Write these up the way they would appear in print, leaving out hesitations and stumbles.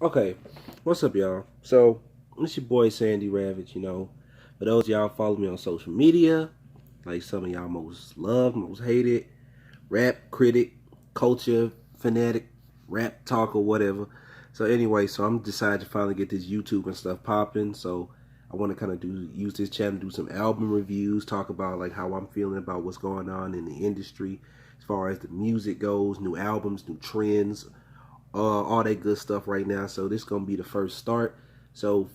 Okay, what's up, y'all? So, it's your boy Sandy Ravage. For those of y'all follow me on social media, like some of y'all most loved, most hated, rap critic, culture fanatic, rap talker, whatever. So anyway, I'm decided to finally get this YouTube and stuff popping. So I want to kind of use this channel to do some album reviews, talk about like how I'm feeling about what's going on in the industry as far as the music goes, new albums, new trends, all that good stuff right now. So this is gonna be the first start. So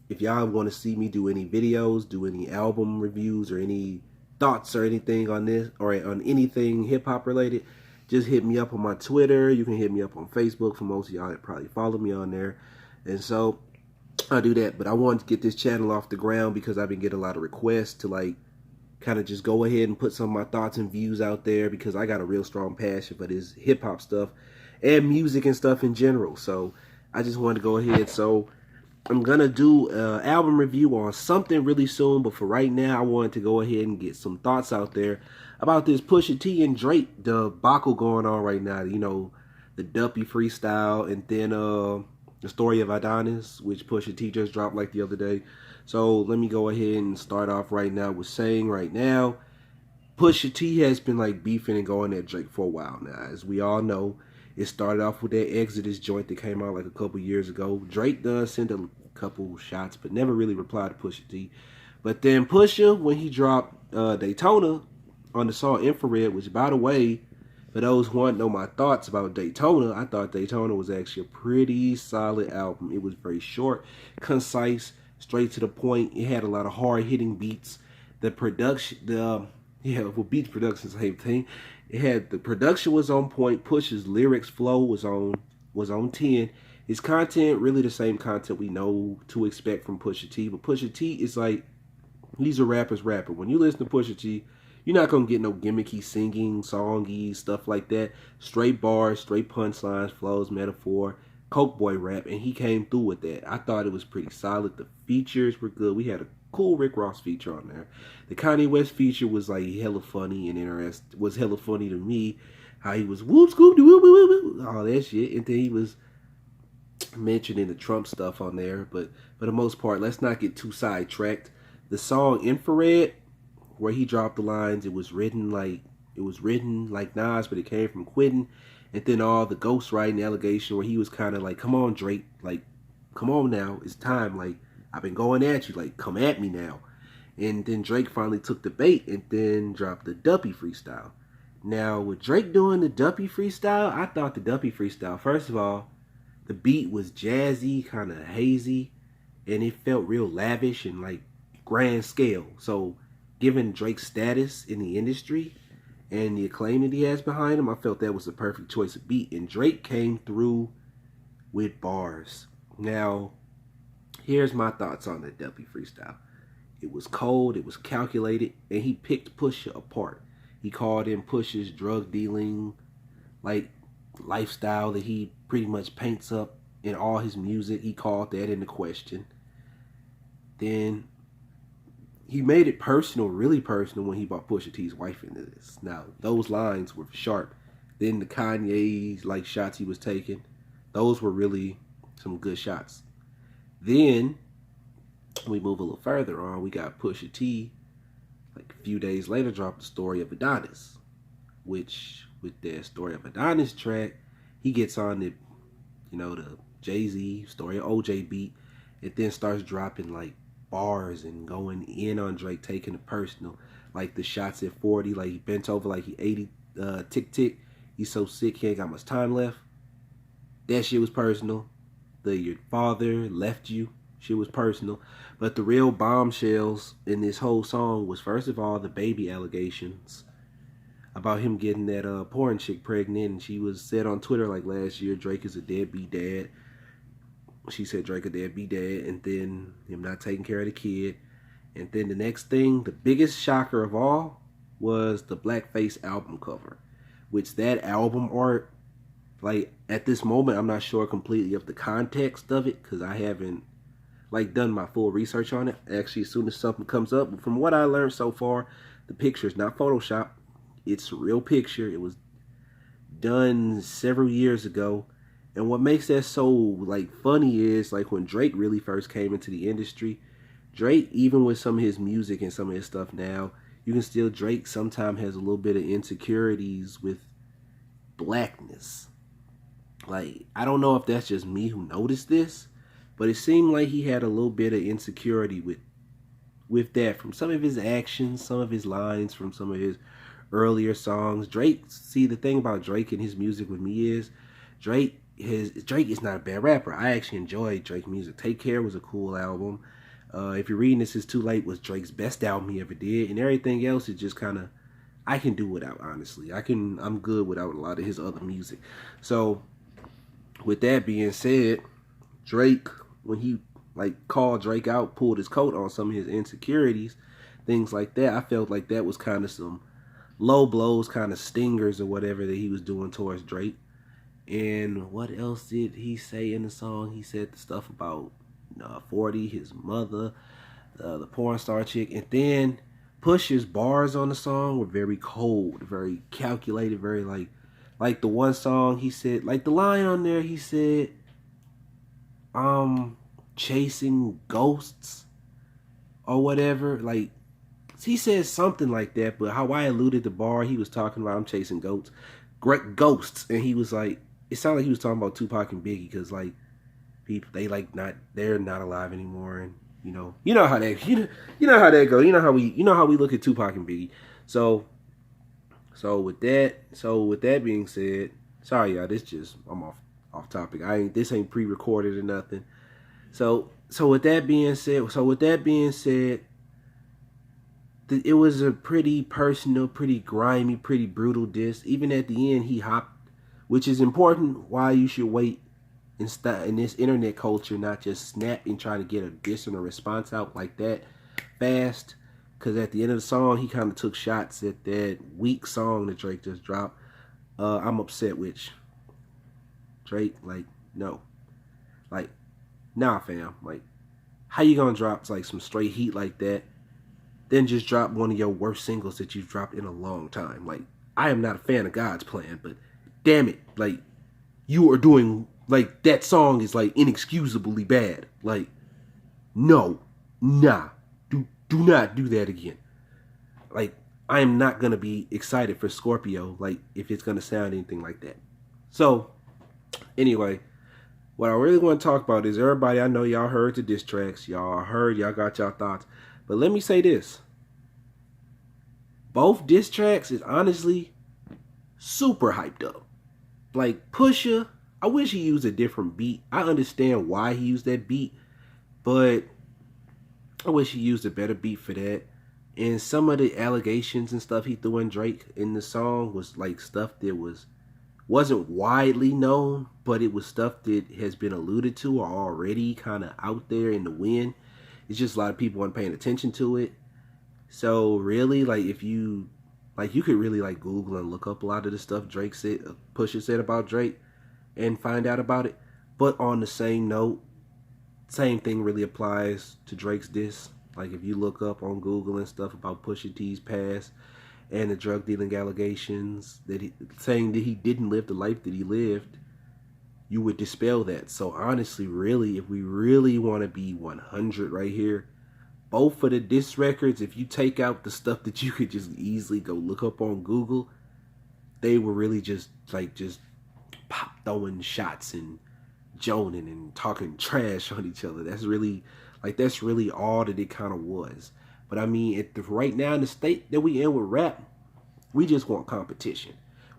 if y'all want to see me do any videos, do any album reviews, or any thoughts or anything on this or on anything hip hop related, just hit me up on my Twitter. You can hit me up on Facebook for most of y'all that probably follow me on there. And so I'll do that. But I wanted to get this channel off the ground because I've been getting a lot of requests to like kind of just go ahead and put some of my thoughts and views out there because I got a real strong passion for this hip hop stuff and music and stuff in general. So I just wanted to go ahead. So I'm gonna do an album review on something really soon, but for right now, I wanted to go ahead and get some thoughts out there about this Pusha T and Drake debacle going on right now. The Duppy freestyle, and then the story of Adonis, which Pusha T just dropped like the other day. So let me go ahead and start off right now with saying right now, Pusha T has been like beefing and going at Drake for a while now. As we all know, it started off with that Exodus joint that came out like a couple years ago. Drake does send a couple shots, but never really replied to Pusha T. But then Pusha, when he dropped Daytona on the song Infrared, which by the way, for those who want to know my thoughts about Daytona, I thought Daytona was actually a pretty solid album. It was very short, concise, straight to the point. It had a lot of hard hitting beats. The production, well, beats production, same thing. It had the production was on point. Push's lyrics flow was on 10. His content really the same content we know to expect from Pusha T, but Pusha T is like he's a rapper's rapper. When you listen to Pusha T, you're not gonna get no gimmicky singing, songy stuff like that. Straight bars, straight punchlines, flows, metaphor, Coke Boy rap, and he came through with that. I thought it was pretty solid. The features were good. We had a cool Rick Ross feature on there. The Kanye West feature was like hella funny and interesting. Was hella funny to me. How he was whoop scoop doo whoop whoop whoop all that shit, and then he was mentioning the Trump stuff on there. But for the most part, let's not get too sidetracked. The song Infrared, where he dropped the lines, it was written like Nas, but it came from Quentin. And then all the ghostwriting allegation where he was kind of like, "Come on, Drake, like, come on now, it's time. Like, I've been going at you, like, come at me now." And then Drake finally took the bait and then dropped the Duppy freestyle. Now, with Drake doing the Duppy freestyle, I thought the Duppy freestyle, first of all, the beat was jazzy, kind of hazy, and it felt real lavish and like grand scale. So, given Drake's status in the industry and the acclaim that he has behind him, I felt that was the perfect choice of beat. And Drake came through with bars. Now, here's my thoughts on the Duppy freestyle. It was cold, it was calculated, and he picked Pusha apart. He called in Pusha's drug dealing, like lifestyle that he pretty much paints up in all his music. He called that into question. Then he made it personal, really personal, when he brought Pusha T's wife into this. Now, those lines were sharp. Then the Kanye's like shots he was taking, those were really some good shots. Then we move a little further on. We got Pusha T, like a few days later, dropped the story of Adonis, which with that story of Adonis track, he gets on the Jay-Z story of OJ beat, it then starts dropping like bars and going in on Drake, taking it personal. Like the shots at 40, like he bent over like he 80 tick tick. He's so sick he ain't got much time left. That shit was personal. Your father left you, shit was personal. But the real bombshells in this whole song was first of all the baby allegations about him getting that porn chick pregnant, and she was said on Twitter like last year Drake is a deadbeat dad. She said Drake a deadbeat dad, and then him not taking care of the kid. And then the next thing, the biggest shocker of all, was the Blackface album cover, which that album art, like at this moment, I'm not sure completely of the context of it because I haven't like done my full research on it. Actually, as soon as something comes up, but from what I learned so far, the picture is not Photoshop. It's a real picture. It was done several years ago, And what makes that so like funny is like when Drake really first came into the industry, Drake, even with some of his music and some of his stuff now, you can still Drake sometimes has a little bit of insecurities with blackness. Like, I don't know if that's just me who noticed this, but it seemed like he had a little bit of insecurity with that from some of his actions, some of his lines from some of his earlier songs. Drake, see, the thing about Drake and his music with me is Drake is not a bad rapper. I actually enjoy Drake music. Take Care was a cool album. If you're reading this, It's Too Late was Drake's best album he ever did, and everything else is just kind of I can do without. Honestly, I'm good without a lot of his other music. So with that being said, Drake, when he like called Drake out, pulled his coat on some of his insecurities, things like that, I felt like that was kind of some low blows, kind of stingers or whatever that he was doing towards Drake. And what else did he say in the song? He said the stuff about 40, his mother, the porn star chick, and then Pusha's bars on the song were very cold, very calculated, very like the one song he said, like the line on there, he said, chasing ghosts or whatever. Like, he said something like that, but how I alluded the bar, he was talking about I'm chasing ghosts, and he was like, it sounded like he was talking about Tupac and Biggie, because like people, they're not alive anymore, and you know how that you know how that go. You know how we look at Tupac and Biggie. So with that being said, sorry y'all, I'm off topic. This ain't pre-recorded or nothing. So with that being said, it was a pretty personal, pretty grimy, pretty brutal diss. Even at the end, he hopped, which is important. Why you should wait in this internet culture, not just snap and try to get a diss and a response out like that fast. Because at the end of the song, he kind of took shots at that weak song that Drake just dropped. I'm upset with Drake. Like, no. Like, nah, fam. Like, how you gonna drop like some straight heat like that, then just drop one of your worst singles that you've dropped in a long time? Like, I am not a fan of God's Plan, but damn it, like, you are doing, like, that song is like inexcusably bad. Like, no, nah, do not do that again. Like, I am not gonna be excited for Scorpio, like, if it's gonna sound anything like that. So, anyway, what I really want to talk about is, everybody, I know y'all heard the diss tracks, y'all got y'all thoughts, but let me say this. Both diss tracks is honestly super hyped up. Like, Pusha, I wish he used a different beat. I understand why he used that beat, but I wish he used a better beat for that. And some of the allegations and stuff he threw in Drake in the song was like stuff that wasn't widely known, but it was stuff that has been alluded to or already kind of out there in the wind. It's just a lot of people weren't paying attention to it. So really, like, if you you could really like Google and look up a lot of the stuff Pusha said about Drake and find out about it. But on the same note, same thing really applies to Drake's diss. Like, if you look up on Google and stuff about Pusha T's past and the drug dealing allegations, saying that he didn't live the life that he lived, you would dispel that. So honestly, really, if we really want to be 100 right here, both of the diss records, if you take out the stuff that you could just easily go look up on Google, they were really just pop throwing shots and joning and talking trash on each other. That's really all that it kind of was. But I mean, right now in the state that we in with rap, we just want competition.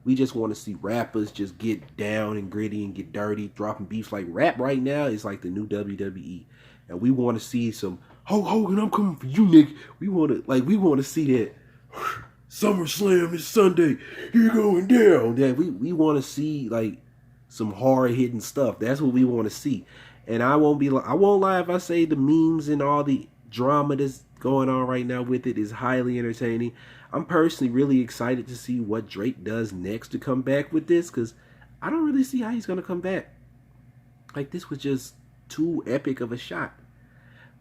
We just want to see rappers just get down and gritty and get dirty, dropping beefs. Like, rap right now is like the new WWE. And we want to see some Hulk Hogan, I'm coming for you, nigga. We want to see that SummerSlam is Sunday. You're going down. That we want to see like some hard hitting stuff. That's what we want to see. And I won't lie if I say the memes and all the drama that's going on right now with it is highly entertaining. I'm personally really excited to see what Drake does next to come back with this, because I don't really see how he's gonna come back. Like, this was just too epic of a shot.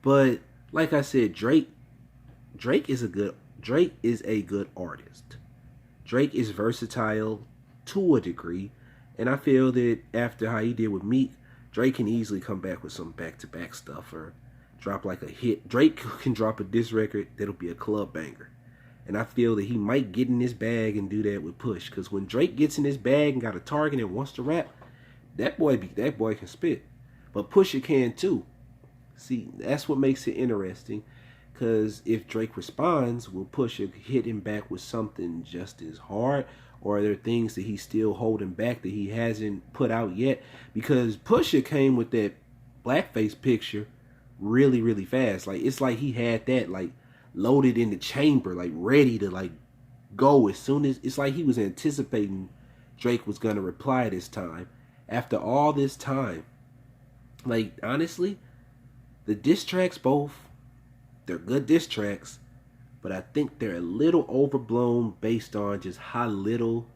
But like I said, Drake is a good artist. Drake is versatile to a degree, And I feel that after how he did with Meek, Drake can easily come back with some back-to-back stuff or drop like a hit. Drake can drop a diss record that'll be a club banger. And I feel that he might get in his bag and do that with Push. Because when Drake gets in his bag and got a target and wants to rap, that boy can spit. But Pusha can too. See, that's what makes it interesting. Because if Drake responds, will Pusha hit him back with something just as hard? Or are there things that he's still holding back that he hasn't put out yet? Because Pusha came with that blackface picture really, really fast. Like, it's like he had that, like, loaded in the chamber, like, ready to, like, go as soon as... It's like he was anticipating Drake was going to reply this time. After all this time. Like, honestly, the diss tracks both... They're good diss tracks, but I think they're a little overblown based on just how little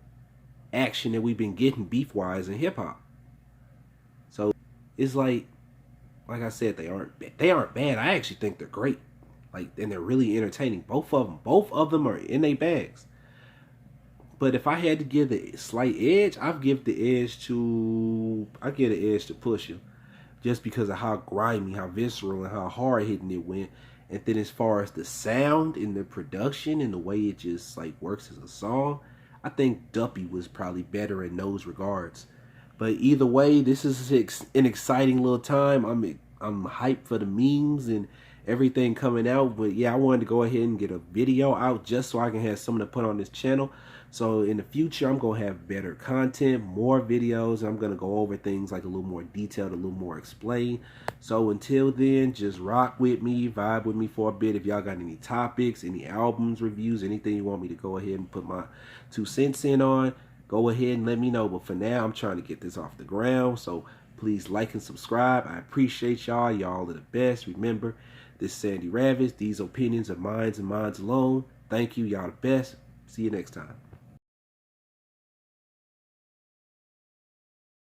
action that we've been getting beef-wise in hip-hop. So it's like I said, they aren't bad. I actually think they're great, like, and they're really entertaining. Both of them are in their bags. But if I had to give the slight edge, I'd give the edge to Pusha, just because of how grimy, how visceral, and how hard hitting it went. And then as far as the sound and the production and the way it just like works as a song, I think Duppy was probably better in those regards. But either way, this is an exciting little time. I'm hyped for the memes and everything coming out. But yeah, I wanted to go ahead and get a video out just so I can have something to put on this channel. So in the future, I'm going to have better content, more videos. I'm going to go over things like a little more detailed, a little more explained. So until then, just rock with me, vibe with me for a bit. If y'all got any topics, any albums, reviews, anything you want me to go ahead and put my 2 cents in on, go ahead and let me know. But for now, I'm trying to get this off the ground. So please like and subscribe. I appreciate y'all. Y'all are the best. Remember, this is Sandy Ravage. These opinions are mine and mine alone. Thank you. Y'all the best. See you next time.